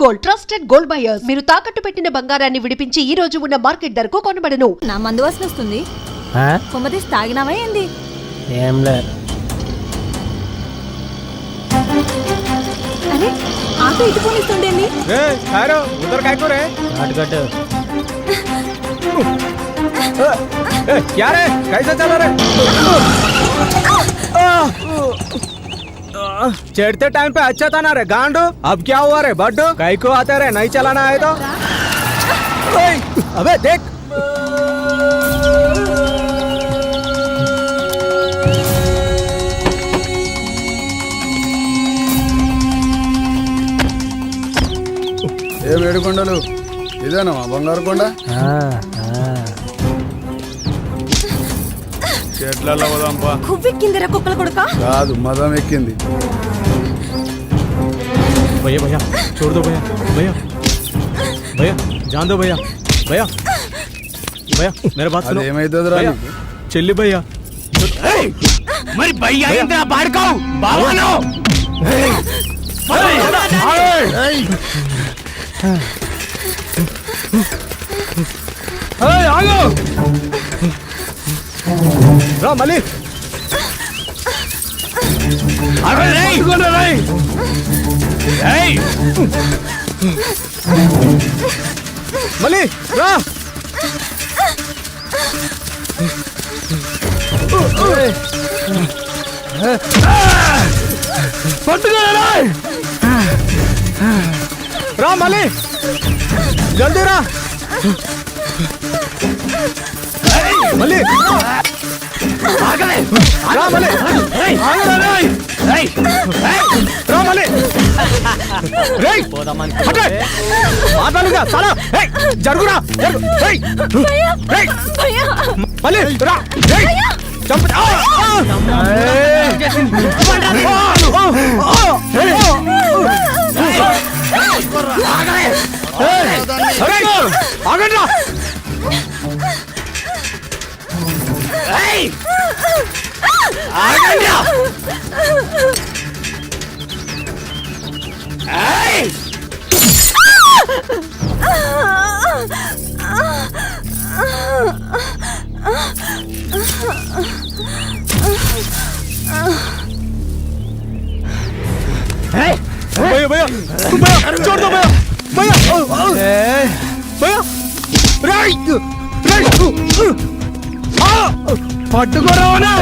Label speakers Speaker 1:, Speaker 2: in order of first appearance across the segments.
Speaker 1: Gold, trusted gold buyers. మీరు తాకట్టు పెట్టిన బంగారాన్ని విడిపించి ఈ రోజు ఉన్న మార్కెట్ ధరకు కొనబడను.
Speaker 2: నా మందు వాసన వస్తుంది. కొమ్మతీసి తాగినావా ఏంది?
Speaker 3: ఏం లే.
Speaker 2: అరే ఆటో ఇటు పోనిస్తుండేంది?
Speaker 3: ఉదర్ కాయకో రే నాటకట్టు. क्या रे कैसे चला रे? चढ़ते टाइम पे अच्छा था ना रे गांडू. अब क्या हुआ रे बड्डू? कई को आते रे नहीं चलाना है तो. अबे देख
Speaker 4: ఏ మేడుకొండలు ఇదేనా బంగారు కొండ? చెట్లలో పోదాంపా.
Speaker 2: కువ్వెక్కిందిరా కుక్కల కొడుక.
Speaker 4: కాదు మదం ఎక్కింది.
Speaker 3: भैया भैया छोड़ दो भैया. भैया भैया जान दो भैया. भैया भैया मेरा बात सुनो.
Speaker 4: ఏమైతుందిరా నీకు?
Speaker 3: చెల్లి భయ్యా.
Speaker 5: మరి భయ్యా ఇంద్ర బాడుకో బావనో.
Speaker 3: ఆగో రా మళ్ళీ.
Speaker 5: అరే రేయ్
Speaker 3: రేయ్
Speaker 5: రేయ్
Speaker 3: మళ్ళీ రా. పట్టుకో రా మళ్ళీ జల్దీ రా మళ్ళీ.
Speaker 5: ఆగలే
Speaker 3: రా మళ్ళీ. ఆగరా రేయ్.
Speaker 5: రేయ్
Speaker 3: రా మళ్ళీ. రేయ్ హటే మాటలుగా సాలా. రేయ్ జరుగురా జరుగు. రేయ్ రేయ్ మళ్ళీ రా. రేయ్ చంప. ఆగండి రా.
Speaker 5: రేయ్ ఆగండి. ఏయ్
Speaker 3: भैया भैया भैया छोड़ दो भैया. भैया भैया राइट राइट पट्टुको रावना.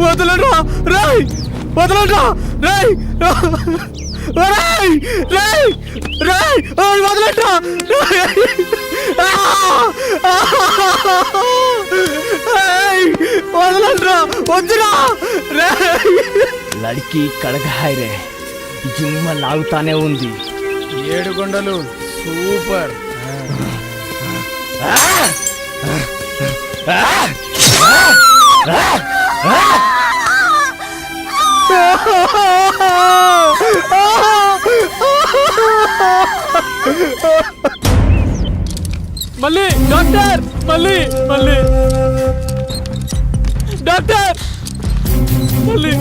Speaker 3: వదలరా రేయ్ వదలరా రేయ్ రేయ్ రేయ్ రేయ్ వదలరా వదలరా వద్దురా రేయ్.
Speaker 5: లడ్కి కడగాయ్ రే జిమ్మ లాగుతానే ఉంది.
Speaker 4: ఏడుకొండలు సూపర్.
Speaker 3: మళ్ళీ డాక్టర్ మళ్ళీ మళ్ళీ డాక్టర్ మళ్ళీ.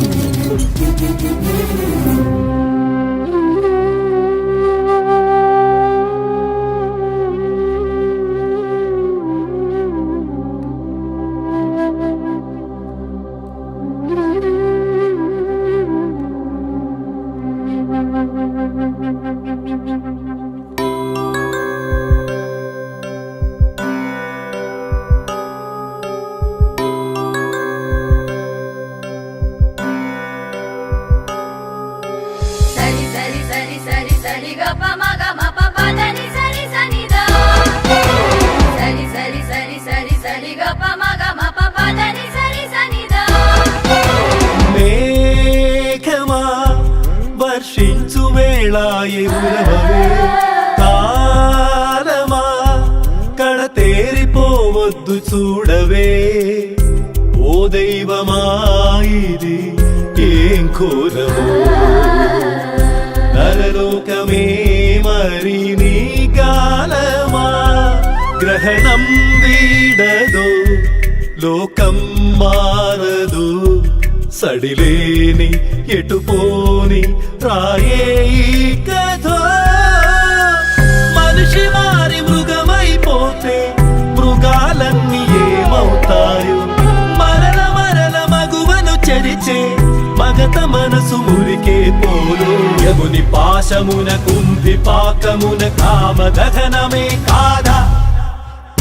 Speaker 6: వర్షించు వేళ ఎగురవే కాలమా కడతేరిపోవద్దు చూడవే ఓ దైవమా ఇది ఏం కోరవో నరలోకమే మరి నీ కాలమా గ్రహణం వీడదో లోకం మారదు సడిలేని ఎటుపోని రాయే ఈ కథ మనిషి మారి మృగమైపోతే మృగాలన్నీ ఏమవుతాయో మరల మరల మగువను చెరిచే మగత మనసు మురికే పోలు యముని పాశమున కుంభి పాకమున కామ దహనమే కాదా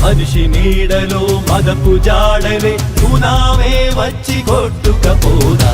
Speaker 6: మనిషి నీడలో మదపు జాడలే సునామే వచ్చి కొట్టుకపోదా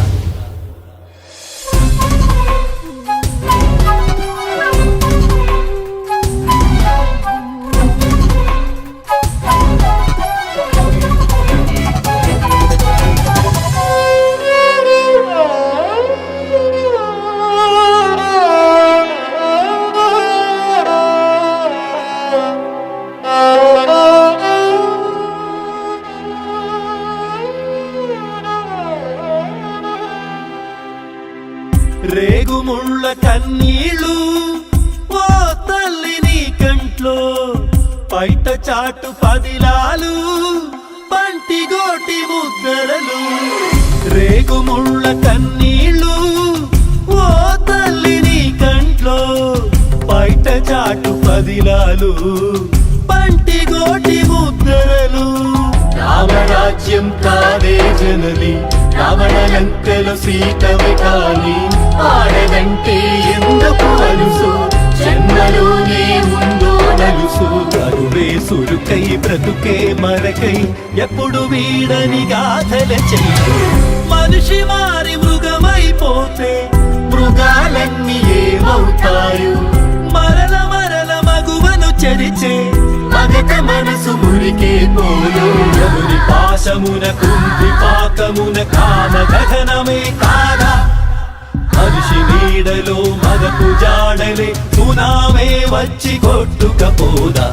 Speaker 6: రేగుముళ్ళ కన్నీళ్ళు ఓ తల్లి నీ కంట్లో బయట చాటు పదిలాలు పంటి గోటి ముద్దరలు రేగుముళ్ళ కన్నీళ్ళు ఓ తల్లి నీ కంట్లో బయట చాటు పదిలాలు పంటి గోటి ముద్దరలు రామరాజ్యం కాదే జనని రావణలంకలు సీతవి కాని ఆడదంటే ఎందుకు అలుసు జన్మలోనే ఉందో నలుసు కరువే సురుకై బ్రతుకే మరకై ఎప్పుడు వీడని గాథల చెయ్యి మనిషి మారి మృగమైపోతే మృగాలన్నీ ఏమవుతాయో మరల మరల మగువను చెరిచే మగత మనసు మురికే పోలు యముని పాశమున కుంభి పాకమున కామ దహనమే కాదా మనిషి నీడలో మదపు జాడలే సునామే వచ్చి కొట్టుకపోదా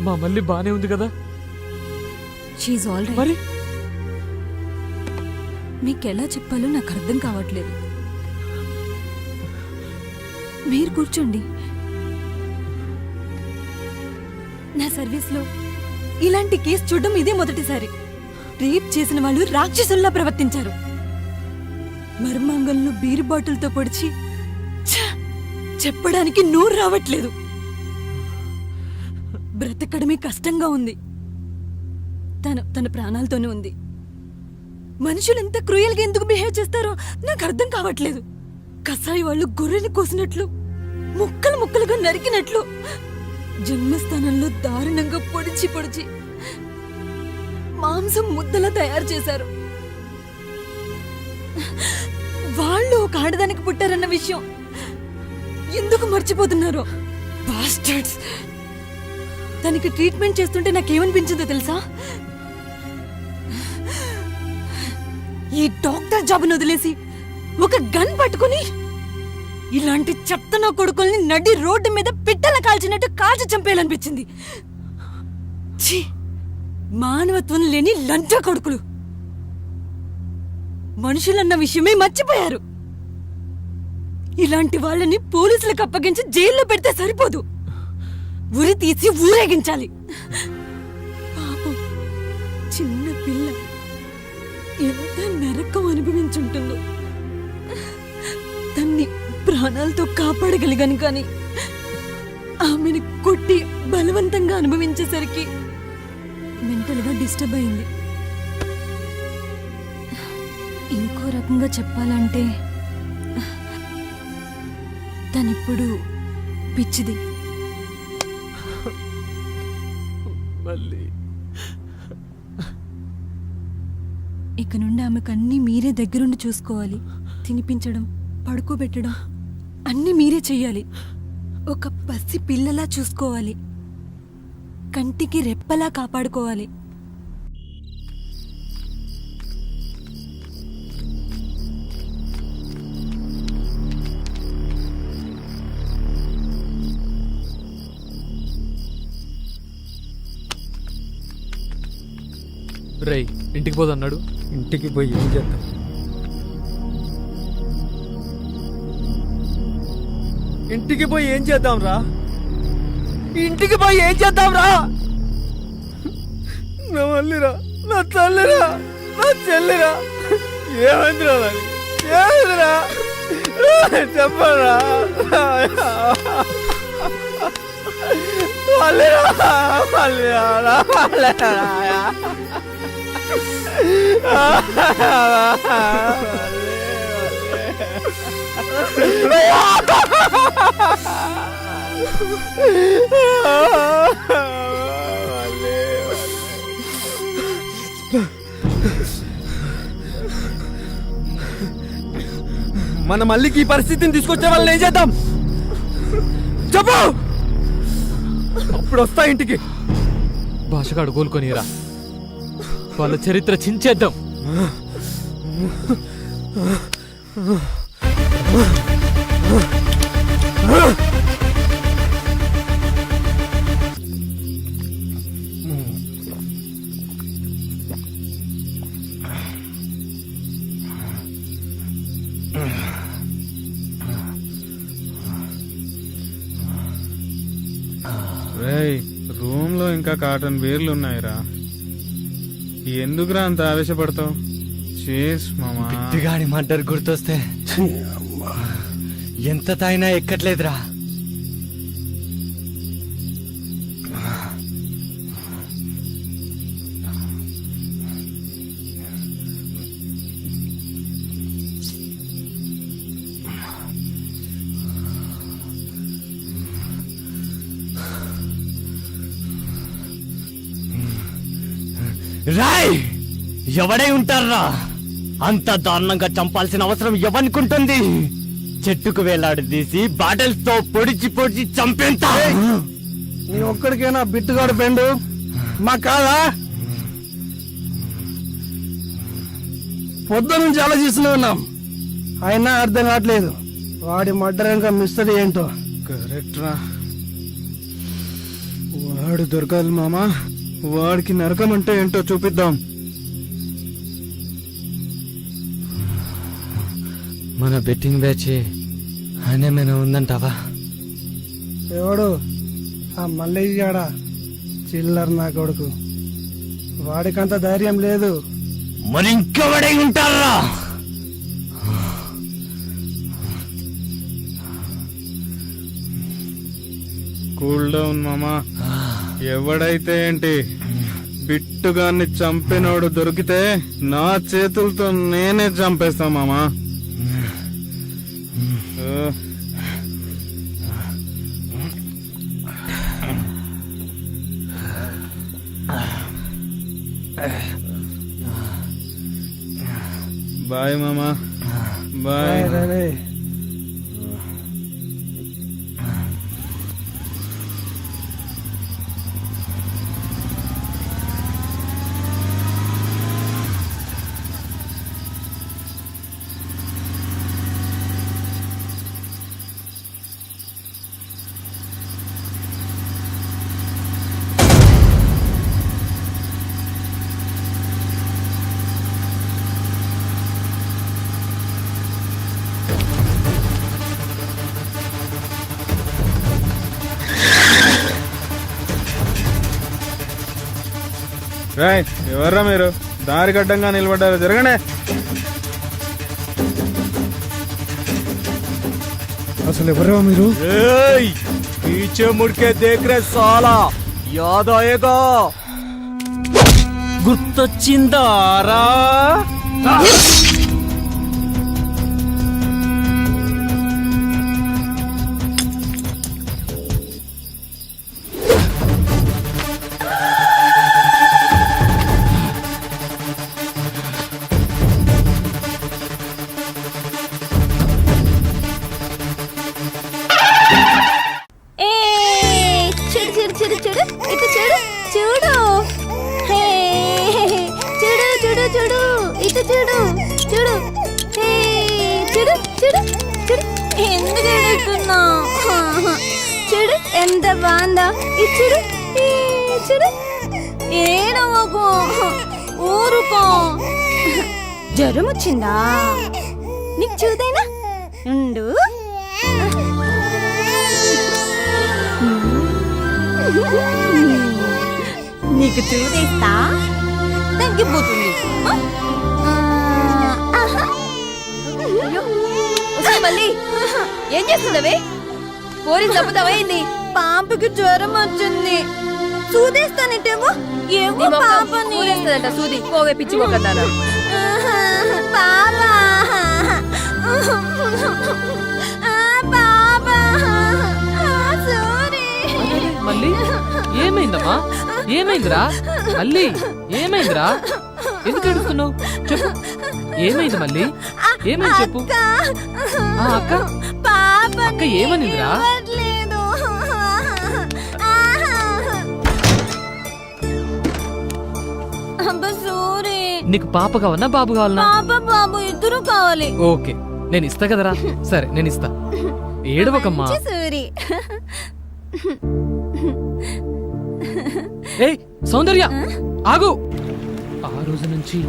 Speaker 3: మా మళ్ళీ బానే ఉంది కదా
Speaker 2: షీఈ్ ఆల్ రైట్.
Speaker 3: మరి
Speaker 2: మీకెలా చెప్పాలో నాకు అర్థం కావట్లేదు. మీరు కూర్చోండి. నా సర్వీస్లో ఇలాంటి కేసు చూడడం ఇదే మొదటిసారి. రేప్ చేసిన వాళ్ళు రాక్షసుల్లా ప్రవర్తించారు. మర్మాంగంలో బీరు బాటిల్తో పొడిచి చెప్పడానికి నోరు రావట్లేదు. బ్రతకడమే కష్టంగా ఉంది. తన ప్రాణాలతోనే ఉంది. మనుషులు ఎంత క్రూయల్గా ఎందుకు బిహేవ్ చేస్తారో నాకు అర్థం కావట్లేదు. కసాయి వాళ్ళు గొర్రెని కోసినట్లు, ముక్కలు ముక్కలుగా నరికినట్లు, జన్మస్థానంలో దారుణంగా పొడిచి పొడిచి మాంసం ముద్దలా తయారు చేశారు. వాళ్ళు ఒక ఆడదానికి పుట్టారన్న విషయం ఎందుకు మర్చిపోతున్నారు? బాస్టర్డ్స్. దానికి ట్రీట్మెంట్ చేస్తుంటే నాకేమనిపించిందో తెలుసా? ఈ డాక్టర్ జాబ్ను వదిలేసి ఒక గన్ పట్టుకుని ఇలాంటి చెత్త నా కొడుకుల్ని నడి రోడ్డు మీద పిట్టల కాల్చినట్టు కాల్చి చంపేయాలనిపించింది. ఛీ, మానవత్వం లేని లంచ కొడుకులు. మనుషులన్న విషయమే మర్చిపోయారు. ఇలాంటి వాళ్ళని పోలీసులకు అప్పగించి జైల్లో పెడితే సరిపోదు, ఉరి తీసి ఊరేగించాలి. పాపం చిన్న పిల్ల ఎంత నరకం అనుభవించుంటుందో. తన్ని ప్రాణాలతో కాపాడగలిగాను కానీ ఆమెను కొట్టి బలవంతంగా అనుభవించేసరికి మెంటల్గా డిస్టర్బ్ అయింది. ఇంకో రకంగా చెప్పాలంటే తనిప్పుడు పిచ్చిది.
Speaker 3: మళ్ళీ
Speaker 2: ఇక నుండి ఆమెకు అన్నీ మీరే దగ్గరుండి చూసుకోవాలి. తినిపించడం, పడుకోబెట్టడం అన్నీ మీరే చెయ్యాలి. ఒక పసి పిల్లలా చూసుకోవాలి. కంటికి రెప్పలా కాపాడుకోవాలి.
Speaker 3: రేయ్ ఇంటికి పోదన్నాడు.
Speaker 7: ఇంటికి పోయి ఏం చేద్దాం? ఇంటికి పోయి ఏం చేద్దాం రా? ఇంటికి పోయి ఏం చేద్దాం రా? నా మల్లిరా, నా తల్లిరా, నా చెల్లిరా, ఏమైందిరా మరి? ఏమైందిరా చెప్పరా? మల్లిరా, మల్లిరా, మల్లిరా. మన మళ్ళీకి ఈ పరిస్థితిని తీసుకొచ్చే వాళ్ళని ఏం చేద్దాం చెప్పు. అప్పుడు వస్తా ఇంటికి.
Speaker 3: భాషగాడు కోలుకొనిరా, వాళ్ళ చరిత్ర చించేద్దాం.
Speaker 4: రూమ్ లో ఇంకా కాటన్ బీర్లు ఉన్నాయిరా. ఎందుకురా అంత ఆవేశపడతావు? చేస్ మామా.
Speaker 7: బిడ్డగాడి మర్డర్ గుర్తొస్తే ఎంత తాయినా ఎక్కట్లేదురా.
Speaker 5: రాయ్ ఎవడై ఉంటారా? అంత దారుణంగా చంపాల్సిన అవసరం ఎవరికుంటుంది? చెట్టుకు వేలాడదీసి బాటిల్స్ తో పొడిచి పొడిచి చంపేంత.
Speaker 7: నీ ఒక్కడికైనా బిట్టుగాడు ఫ్రెండు మా కాదా? పొద్దు నుంచి ఆలోచిస్తూనే ఉన్నాం, అయినా అర్థం కావట్లేదు. వాడి మర్డర్ ఇంకా మిస్టరీ ఏంటో.
Speaker 4: కరెక్ట్ రా, వాడు దొరకాలి మామా. వాడికి నరకం అంటే ఏంటో చూపిద్దాం.
Speaker 7: మన బెట్టింగ్ బ్యాచ్ ఆయనేమైనా ఉందంటావా? ఎవడు ఆ మల్లయ్యాడా? చిల్లర్ నా కొడుకు. వాడికంత ధైర్యం లేదు.
Speaker 5: మరి ఇంకెవడై ఉంటారా?
Speaker 4: కూల్ డౌన్ మామా. ఎవడైతే ఏంటి, బిట్టుగాన్ని చంపినోడు దొరికితే నా చేతులతో నేనే చంపేస్తా మామా. బాయ్ మామా, బాయ్. రాయ్ ఎవర్రా మీరు? దారి గడ్డంగా నిలబడ్డారు, జరగండి. అసలు ఎవరా మీరు?
Speaker 5: పీछे मुड़ के देख रहे साला, याद आएगा? గుర్తొచ్చిందారా?
Speaker 2: ఎందుకు ఎడుతున్నావు? చూడు ఎంత బాగుందా. చూడు చూడు ఏడవకు. ఊరుకో. జ్వరం వచ్చిందా? నీకు చూదైనా ఉండు. నీకు చూదేస్తా, తగ్గిపోతుంది.
Speaker 8: మళ్ళీ ఏం చేస్తున్నావే? పోరి చంపుతావా ఏంది?
Speaker 2: పాపకి జ్వరం వచ్చింది, చూదేస్తానంటేమో ఏమో పాపని.
Speaker 8: ఊరేస్తుందంట సూది. పోవే పిచ్చి మొక్కదానా.
Speaker 2: పాపా పాపా సారీ.
Speaker 9: మళ్ళీ ఏమైందమ్మా? ఏమైందిరా? మళ్ళీ ఏమైందిరా? ఎందుకు ఏడుస్తున్నావు? చెప్పు, ఏమైంది మళ్ళీ? ఏమైంది చెప్పు. అక్క అక్క ఏమనిందిరా? నీకు పాప కావాలన్నా బాబు కావాలన్నా?
Speaker 2: పాప బాబు ఇద్దరు కావాలి.
Speaker 9: ఓకే, నేను ఇస్తా కదరా. సరే నేను ఇస్తా, ఏడవకమ్మా.
Speaker 2: సూరి.
Speaker 9: ఏయ్ సౌందర్య, ఆగు. ఆ రోజు నుంచి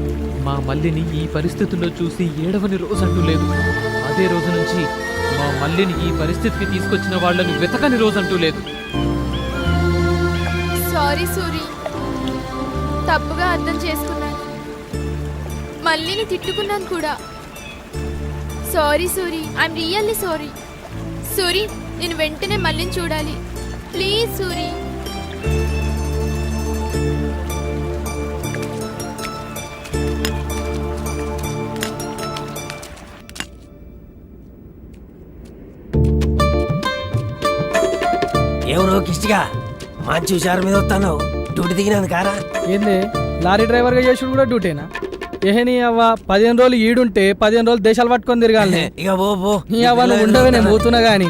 Speaker 9: మా మల్లిని ఈ పరిస్థితుల్లో చూసి ఏడవని రోజంటూ లేదు. అదే రోజు నుంచి మా మల్లిని ఈ పరిస్థితికి తీసుకొచ్చిన వాళ్ళని వెతకని రోజంటూ లేదు.
Speaker 8: సారీ సూరి, తప్పుగా అర్థం చేసుకున్నాను. మళ్ళీని తిట్టుకున్నాను కూడా. Sorry Suri, I'm really sorry. Suri, నేను వెంటనే మళ్ళీని చూడాలి ప్లీజ్ సూరి.
Speaker 10: ఎవరో కిష్టిగా మంచి హుషారు మీద వస్తాను. డ్యూటీ దిగినాను కారా.
Speaker 7: ఏంది లారీ డ్రైవర్ గా చేసుడు కూడా డ్యూటీనా? ఏహని అవ్వ 15 రోజులు ఈడుంటే 15 రోజులు దేశాలు పట్టుకొని తిరగాలి.
Speaker 10: ఇక పో
Speaker 7: నీ అవ్వ నువ్వు ఉండవే, నేను పోతున్నా గాని.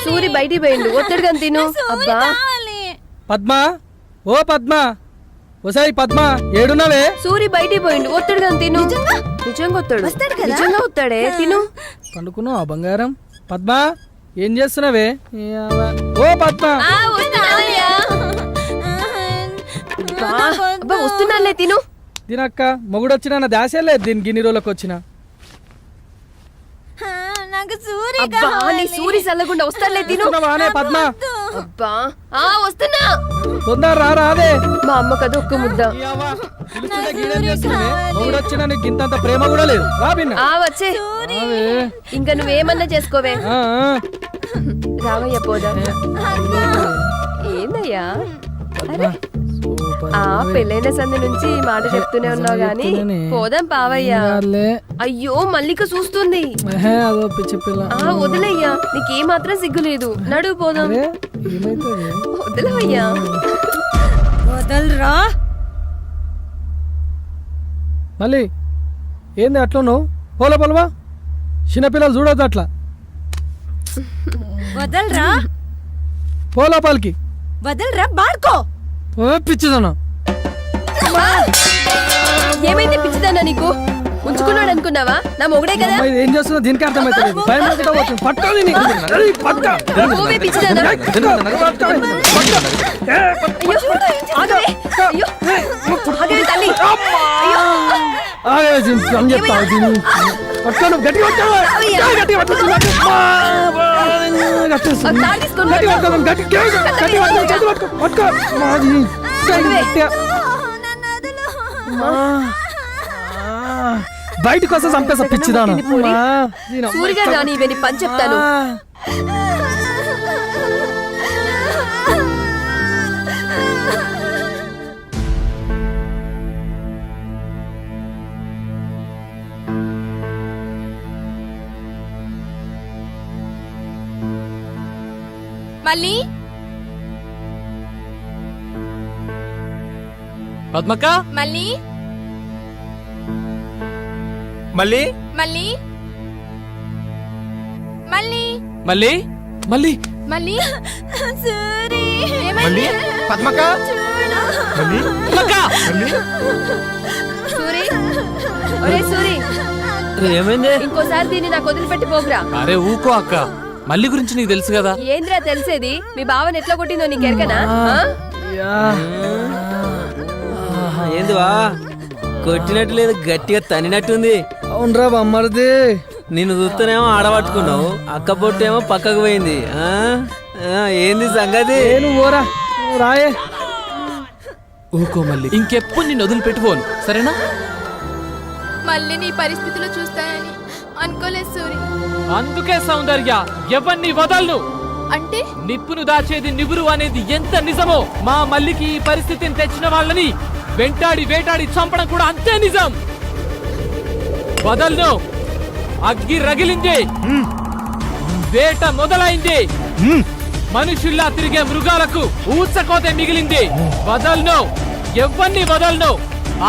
Speaker 8: సూరి బయటికి పోయిండు, ఒత్తిడిగా తిను. అబ్బా
Speaker 7: పద్మా, ఓ పద్మా, ఓసారి పద్మా ఏడున్నావే?
Speaker 8: సూరి బయటికి పోయిండు, ఒత్తిడిగా తిను. నిజంగా వస్తాడు, నిజంగా వస్తాడే, తిను.
Speaker 7: పండుకున్నావు ఆ బంగారం? పద్మా ఏం చేస్తున్నావే? నీ అవ్వ. ఓ పద్మా,
Speaker 8: అబ్బా వస్తున్నాలే, తిను.
Speaker 7: దీనక్క మొగుడు వచ్చిన నా దాసే లేదు దీనికి ఇన్ని రోజులకు వచ్చిన.
Speaker 2: నాకు సూరి
Speaker 8: అబ్బా నీ సూరి చల్లకుండా వస్తాలే, తిను.
Speaker 7: వానే పద్మా,
Speaker 8: అబ్బా వస్తున్నా.
Speaker 7: తొందర రాదే.
Speaker 8: మా అమ్మ కదా ఒక్క ముద్ద.
Speaker 7: మొగుడు వచ్చిన నీకు ఇంత ప్రేమ కూడా లేదు. రా బిన్న.
Speaker 8: వచ్చే ఇంకా నువ్వేమన్నా చేసుకోవే. రావయ్య పోదా. ఏందయ్యా పెళ్ళైన సంది నుంచి ఈ మాట చెప్తూనే ఉన్నావు గాని పోదాం పావయ్యా. అయ్యో మల్లిక చూస్తుంది.
Speaker 7: అదో పిచ్చి పిల్ల.
Speaker 8: వదిలయ్యా, నీకే మాత్రం సిగ్గులేదు. నడువు పోదాం. వదిలవయ్యా.
Speaker 2: వదలరా.
Speaker 7: మళ్ళీ ఏంది అట్లా నువ్వు? పోల పొలవా, చిన్నపిల్లలు చూడొద్దు అట్లా.
Speaker 2: వదలరా.
Speaker 7: పోలోపాలకి
Speaker 2: వదలరా, బాడుకో.
Speaker 7: పిచ్చిదన్నా.
Speaker 8: ఏమైంది పిచ్చిదానా నీకు? ఉంచుకున్నాడు అనుకున్నావా? నా మొగుడే కదా.
Speaker 7: ఏం చేస్తున్నా దీనికి అర్థమైతే బయటకు వస్తే చంపేసా పిచ్చిదాను.
Speaker 8: సూరిగా రాని ఇవన్నీ పని చెప్తాను. మళ్ళీ
Speaker 9: పద్మక్క,
Speaker 8: మళ్ళీ
Speaker 9: మళ్ళీ
Speaker 8: మళ్ళీ మళ్ళీ
Speaker 9: మళ్ళీ మళ్ళీ
Speaker 8: మళ్ళీ
Speaker 2: సూరి.
Speaker 9: మళ్ళీ పద్మక్క, మళ్ళీ పద్మక్క, మళ్ళీ
Speaker 8: సూరి. ఒరే సూరి,
Speaker 10: ఏమైంది?
Speaker 8: ఇంకోసారి దీన్ని నాకు వదిలిపెట్టి పోగురా.
Speaker 9: అరే ఊకో అక్క, మళ్ళీ గురించి నీకు తెలుసు కదా.
Speaker 8: ఏంద్రా తెలిసేది? మీ బావని ఎట్లా కొట్టిందో నీకు ఎరకనా?
Speaker 10: ఏందివా కొట్టినట్టు లేదు గట్టిగా తన్నినట్టుంది.
Speaker 7: అవునరా బొమ్మరిది.
Speaker 10: నిన్ను చూస్తేనేమో ఆడబట్టుకున్నావు, అక్క పొట్టేమో పక్కకు పోయింది. ఏంది సంగతి?
Speaker 7: నువ్వు ఓరా, నువ్వు రాయే.
Speaker 9: ఊకో మళ్ళీ, ఇంకెప్పుడు నిన్ను వదిలిపెట్టుకోను, సరేనా?
Speaker 2: మళ్ళీ నీ పరిస్థితిలో చూస్తానని అనుకోలేదు సూరి.
Speaker 9: అందుకే సౌందర్య ఎవరిని వదలను.
Speaker 2: అంటే
Speaker 9: నిప్పును దాచేది నివురు అనేది ఎంత నిజమో, మా మల్లికి ఈ పరిస్థితిని తెచ్చిన వాళ్ళని వెంటాడి వేటాడి చంపడం కూడా అంతే నిజం. వదలను. అగ్గి రగిలింది, వేట మొదలైంది. మనుషుల్లా తిరిగే మృగాలకు ఊచకోతే మిగిలింది. వదలను, ఎవరిని వదలను.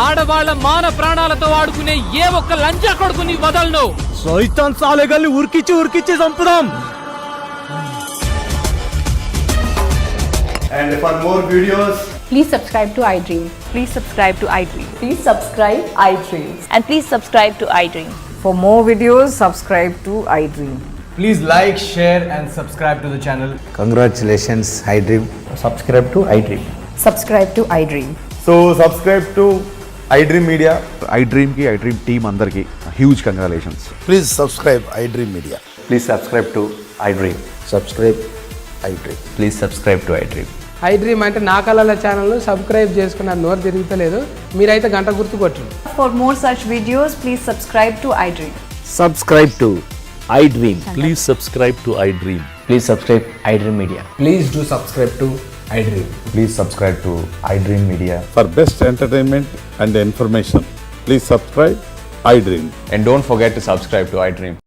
Speaker 9: ఆడవాళ్ల మాన ప్రాణాలతో ఆడుకునే ఏ ఒక్క లంచా కొడుకుని వదలను.
Speaker 5: సైతాన్ సాలేగాల్ని ఉరికిచ్చి చంపుదాం.
Speaker 6: And for more videos,
Speaker 1: Please subscribe to iDream.
Speaker 2: Please subscribe to iDream.
Speaker 1: Please subscribe iDream.
Speaker 2: And please subscribe to iDream.
Speaker 1: For more videos, subscribe to iDream.
Speaker 3: Please like, share and subscribe to the channel.
Speaker 11: Congratulations, iDream.
Speaker 3: Subscribe to iDream.
Speaker 1: Subscribe to iDream.
Speaker 6: so subscribe to iDream Media. iDream ki iDream team andarki huge congratulations.
Speaker 11: Please subscribe iDream Media.
Speaker 6: Please subscribe to iDream.
Speaker 11: Subscribe iDream.
Speaker 6: Please subscribe to iDream.
Speaker 7: iDream అంటే నా కళల channel subscribe చేసుకున్న నోరు తిరుగుతలేదు. మీరైతే గంట గుర్తు కొట్టండి.
Speaker 1: For more such videos, please subscribe to iDream.
Speaker 5: Subscribe to iDream.
Speaker 11: Please subscribe to iDream.
Speaker 5: Please subscribe iDream Media.
Speaker 3: Please do subscribe to iDream.
Speaker 6: Please subscribe to iDream Media.
Speaker 11: For best entertainment and information, please subscribe iDream.
Speaker 6: And don't forget to subscribe to iDream.